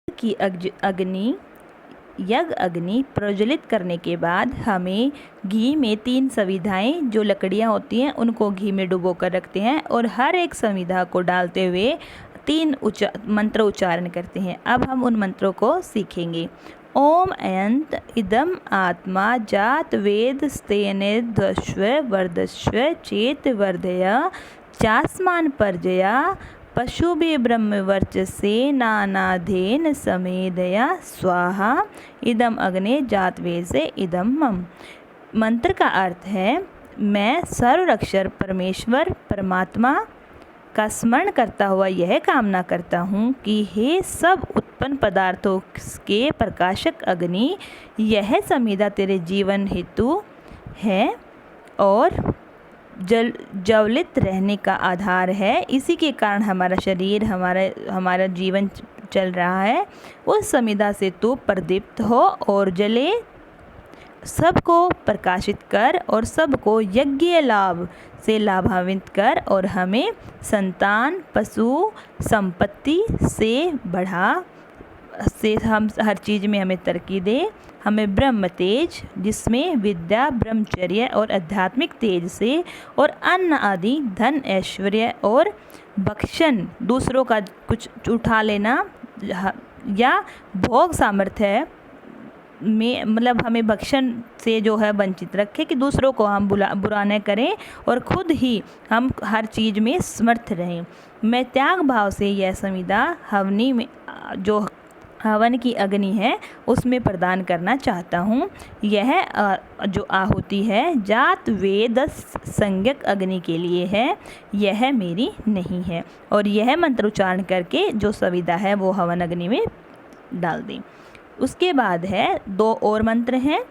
की अग्नि यज्ञ अग्नि प्रज्वलित करने के बाद हमें घी में 3 सविधाएं जो लकड़ियां होती हैं उनको घी में डुबो कर रखते हैं और हर एक सविधा को डालते हुए 3 मंत्र उच्चारण करते हैं। अब हम उन मंत्रों को सीखेंगे। ओम अयंत इदम आत्मा जात वेद स्तेनेध्वस्व वर्धस्व चेत वर्धय चास्मान पर्जया पशुभि ब्रह्मवर्चसे नानाधेन समेदया स्वाहा इदम अग्ने जातवेद से इदम मम। मंत्र का अर्थ है, मैं सर्वरक्षक परमेश्वर परमात्मा का स्मरण करता हुआ यह कामना करता हूँ कि हे सब उत्पन्न पदार्थों के प्रकाशक अग्नि, यह समिधा तेरे जीवन हेतु है और ज्वलित रहने का आधार है। इसी के कारण हमारा शरीर हमारा जीवन चल रहा है। उस समिधा से तू प्रदीप्त हो और जले, सबको प्रकाशित कर और सबको यज्ञ लाभ से लाभान्वित कर और हमें संतान पशु संपत्ति से बढ़ा, से हम हर चीज़ में हमें तरक्की दे। हमें ब्रह्म तेज जिसमें विद्या ब्रह्मचर्य और आध्यात्मिक तेज से और अन्न आदि धन ऐश्वर्य और भक्षण दूसरों का कुछ उठा लेना या भोग सामर्थ्य में, मतलब हमें भक्षण से जो है वंचित रखे कि दूसरों को हम बुरा न करें और खुद ही हम हर चीज़ में समर्थ रहें। मैं त्याग भाव से यह समिधा हवनी में जो हवन की अग्नि है उसमें प्रदान करना चाहता हूँ। यह जो आहुति है जात वेद संज्ञक अग्नि के लिए है, यह मेरी नहीं है। और यह मंत्र उच्चारण करके जो सविधा है वो हवन अग्नि में डाल दें। उसके बाद है 2 और मंत्र हैं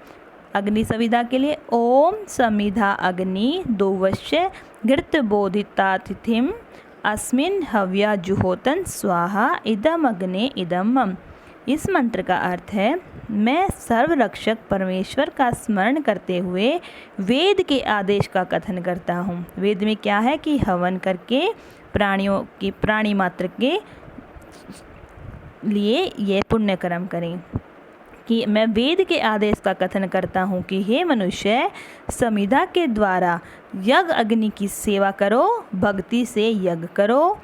अग्नि सविधा के लिए। ओम समिधा अग्नि दोवश्य घृत बोधितातिथिम अस्मिन हव्या जुहोतन स्वाहा इदम अग्ने इदम मम। इस मंत्र का अर्थ है, मैं सर्वरक्षक परमेश्वर का स्मरण करते हुए वेद के आदेश का कथन करता हूँ। वेद में क्या है कि हवन करके प्राणी मात्र के लिए ये पुण्य कर्म करें। कि मैं वेद के आदेश का कथन करता हूँ कि हे मनुष्य, समिधा के द्वारा यज्ञ अग्नि की सेवा करो, भक्ति से यज्ञ करो,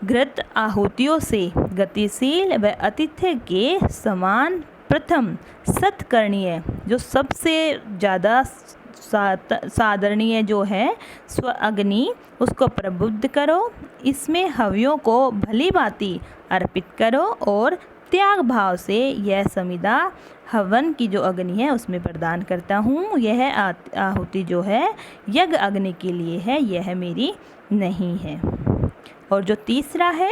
घृत आहुतियों से गतिशील व आतिथ्य के समान प्रथम सत्कर्णीय जो सबसे ज़्यादा सादरणीय जो है स्व अग्नि, उसको प्रबुद्ध करो। इसमें हव्यों को भली भांति अर्पित करो और त्याग भाव से यह समिधा हवन की जो अग्नि है उसमें प्रदान करता हूँ। यह आहुति जो है यज्ञ अग्नि के लिए है, यह मेरी नहीं है। और जो तीसरा है,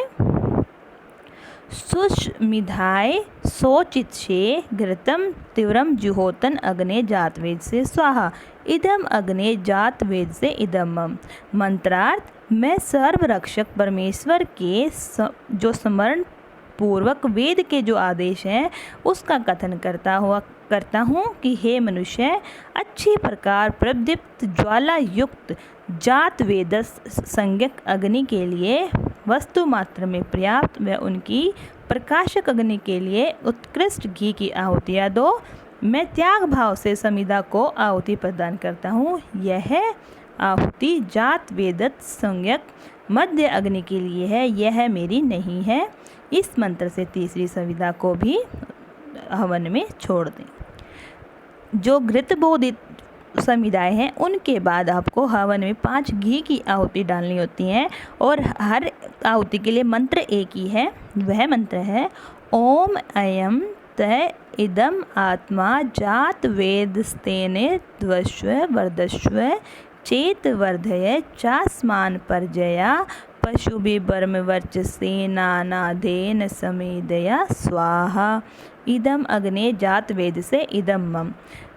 सुष्मिधाय सोचित्से घृतम तीव्रम जुहोतन अग्ने जातवेद से स्वाहा इदम अग्ने जातवेद से इदम मम। मंत्रार्थ, मैं सर्वरक्षक परमेश्वर के जो स्मरण पूर्वक वेद के जो आदेश हैं उसका कथन करता हूँ कि हे मनुष्य, अच्छी प्रकार प्रदीप्त ज्वाला युक्त जात वेद संज्ञक अग्नि के लिए वस्तु मात्र में पर्याप्त व उनकी प्रकाशक अग्नि के लिए उत्कृष्ट घी की आहुतियाँ दो। मैं त्याग भाव से समिधा को आहुति प्रदान करता हूँ। यह आहुति जात वेदत संज्ञक मध्य अग्नि के लिए है, यह मेरी नहीं है। इस मंत्र से तीसरी सविधा को भी हवन में छोड़ दें। जो घृत बोधित समिधाएँ हैं उनके बाद आपको हवन में 5 घी की आहुति डालनी होती हैं और हर आहुति के लिए मंत्र एक ही है। वह मंत्र है ओम अयम तय इदम आत्मा जात वेद स्तेने ध्वस्व वर्धस्व चेत वर्धय चास्मान पर्जया पशुभि वर्चसे नानाधेन समेदया स्वाहा इदम अग्ने जात वेद से इदम मम।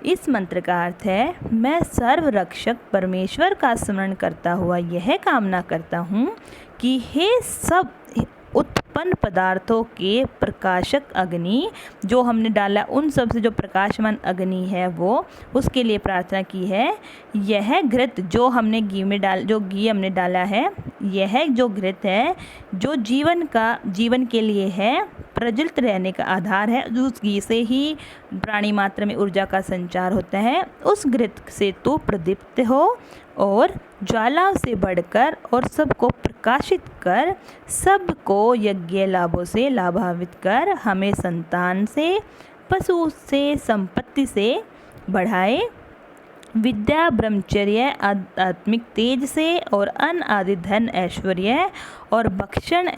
इस मंत्र का अर्थ है, मैं सर्वरक्षक परमेश्वर का स्मरण करता हुआ यह कामना करता हूँ कि हे सब उत्पन्न पदार्थों के प्रकाशक अग्नि, जो हमने डाला उन सब से जो प्रकाशमान अग्नि है वो, उसके लिए प्रार्थना की है। यह घृत जो हमने घी में जो घी हमने डाला है, यह जो घृत है जो जीवन के लिए है, प्रज्वलित रहने का आधार है, उस घी से ही प्राणी मात्र में ऊर्जा का संचार होता है। उस घृत से तू प्रदीप्त हो और ज्वाला से बढ़कर और सबको प्रकाशित कर, सबको यज्ञ लाभों से लाभान्वित कर, हमें संतान से, पशु से, संपत्ति से बढ़ाए, विद्या, ब्रह्मचर्य, आध्यात्मिक तेज से और अन्न आदि धन ऐश्वर्य और भक्षण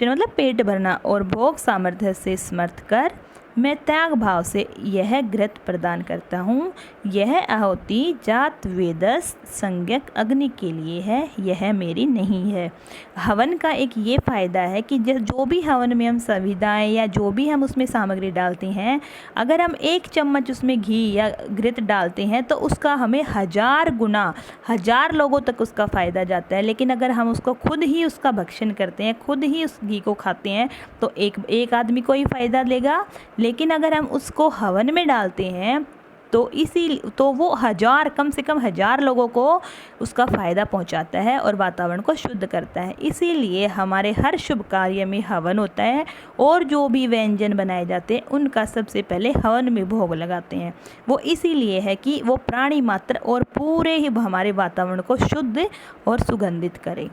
मतलब पेट भरना और भोग सामर्थ्य से समर्थ कर। मैं त्याग भाव से यह घृत प्रदान करता हूँ। यह आहुति जात वेदस संज्ञक अग्नि के लिए है, यह मेरी नहीं है। हवन का एक ये फ़ायदा है कि जो भी हवन में हम संविधाएं या जो भी हम उसमें सामग्री डालते हैं, अगर हम 1 चम्मच उसमें घी या घृत डालते हैं तो उसका हमें 1000 गुना, 1000 लोगों तक उसका फ़ायदा जाता है। लेकिन अगर हम उसको खुद ही उसका भक्षण करते हैं, खुद ही उस घी को खाते हैं, तो एक आदमी को ही फ़ायदा लेगा। लेकिन अगर हम उसको हवन में डालते हैं तो वो कम से कम 1000 लोगों को उसका फ़ायदा पहुंचाता है और वातावरण को शुद्ध करता है। इसीलिए हमारे हर शुभ कार्य में हवन होता है और जो भी व्यंजन बनाए जाते हैं उनका सबसे पहले हवन में भोग लगाते हैं। वो इसीलिए है कि वो प्राणी मात्र और पूरे ही हमारे वातावरण को शुद्ध और सुगंधित करे।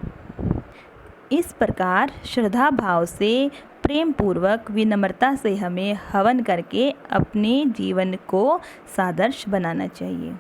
इस प्रकार श्रद्धा भाव से, प्रेम पूर्वक, विनम्रता से हमें हवन करके अपने जीवन को सादृश्य बनाना चाहिए।